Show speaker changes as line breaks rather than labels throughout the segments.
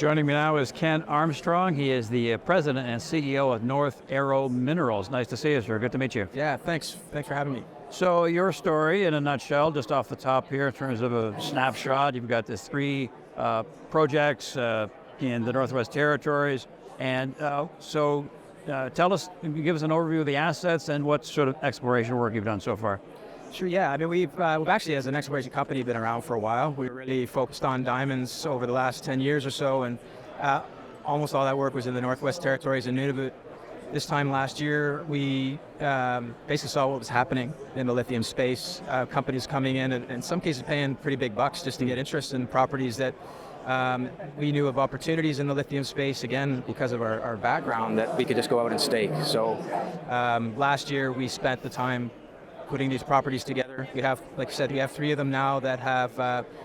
Joining me now is Ken Armstrong. He is the president and CEO of North Arrow Minerals. Nice to see you, sir. Good to meet you.
Yeah, thanks. Thanks for having me.
So your story in a nutshell, just off the top here in terms of a snapshot, you've got these three projects in the Northwest Territories. And tell us, give us an overview of the assets and what sort of exploration work you've done so far.
Sure, yeah. I mean, we've actually, as an exploration company, been around for a while. We were really focused on diamonds over the last 10 years or so, and almost all that work was in the Northwest Territories and Nunavut. This time last year, we basically saw what was happening in the lithium space. Companies coming in and in some cases paying pretty big bucks just to get interest in properties that we knew of opportunities in the lithium space, again, because of our background, that we could just go out and stake. So last year, we spent the time putting these properties together. We have, like I said, we have three of them now that have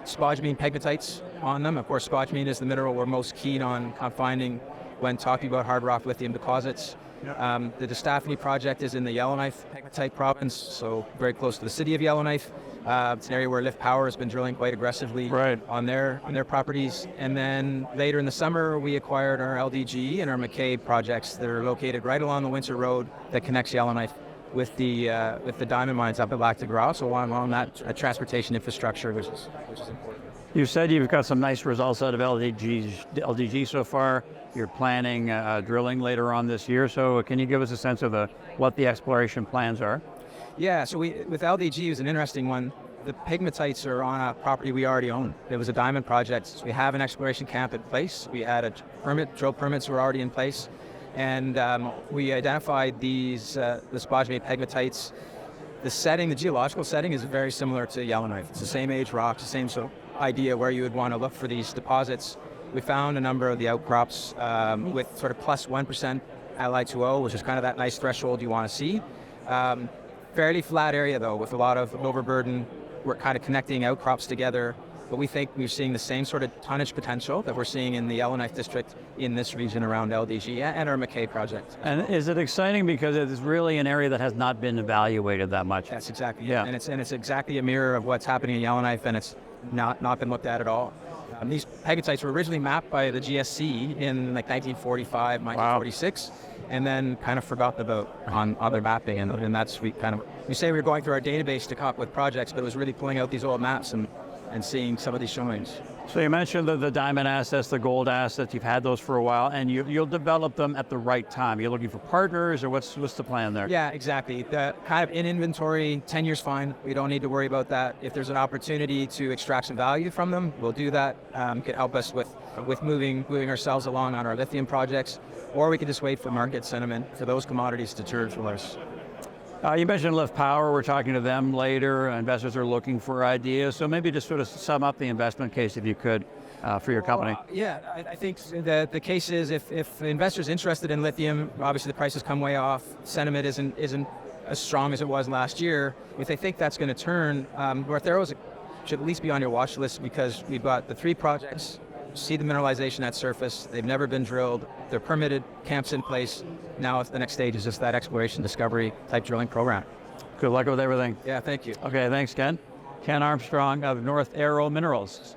spodumene pegmatites on them. Of course, spodumene is the mineral we're most keen on finding when talking about hard rock lithium deposits. Yep. The DeStaffney project is in the Yellowknife pegmatite province, so very close to the city of Yellowknife. It's an area where Lift Power has been drilling quite aggressively on their properties. And then later in the summer, we acquired our LDG and our McKay projects that are located right along the Windsor Road that connects Yellowknife with the diamond mines up at Lac de Gras, so along that transportation infrastructure, which is important.
You said you've got some nice results out of LDG so far. You're planning drilling later on this year, so can you give us a sense of what the exploration plans are?
Yeah, so with LDG, it was an interesting one. The pegmatites are on a property we already own. It was a diamond project, so we have an exploration camp in place. We had a drill permits were already in place. And we identified these, the spodumene pegmatites. The geological setting is very similar to Yellowknife. It's the same age rocks, the same sort of idea where you would want to look for these deposits. We found a number of the outcrops with sort of plus 1% Li2O, which is kind of that nice threshold you want to see. Fairly flat area though, with a lot of overburden. We're kind of connecting outcrops together. But we think we're seeing the same sort of tonnage potential that we're seeing in the Yellowknife district in this region around LDG and our McKay project.
And is it exciting because it is really an area that has not been evaluated that much?
That's exactly it. And it's exactly a mirror of what's happening in Yellowknife, and it's not been looked at all. These pegmatites were originally mapped by the GSC in like 1945, 1946, and then kind of forgotten about on other mapping. And that's we say we were going through our database to come up with projects, but it was really pulling out these old maps and seeing some of these showings.
So you mentioned the diamond assets, the gold assets, you've had those for a while, and you'll develop them at the right time. You're looking for partners, or what's the plan there?
Yeah, exactly. The kind of in inventory, 10 years fine. We don't need to worry about that. If there's an opportunity to extract some value from them, we'll do that. Could help us with moving ourselves along on our lithium projects, or we could just wait for market sentiment for those commodities to turn for us.
You mentioned Lift Power. We're talking to them later. Investors are looking for ideas. So maybe just sort of sum up the investment case, if you could, for your company.
I think the case is if investors interested in lithium, obviously the prices come way off. Sentiment isn't as strong as it was last year. If they think that's going to turn, North Arrow should at least be on your watch list, because we've got the three projects. See the mineralization at surface. They've never been drilled. They're permitted, camps in place. Now the next stage is just that exploration discovery type drilling program.
Good luck with everything.
Yeah, thank you.
Okay, thanks, Ken. Ken Armstrong of North Arrow Minerals.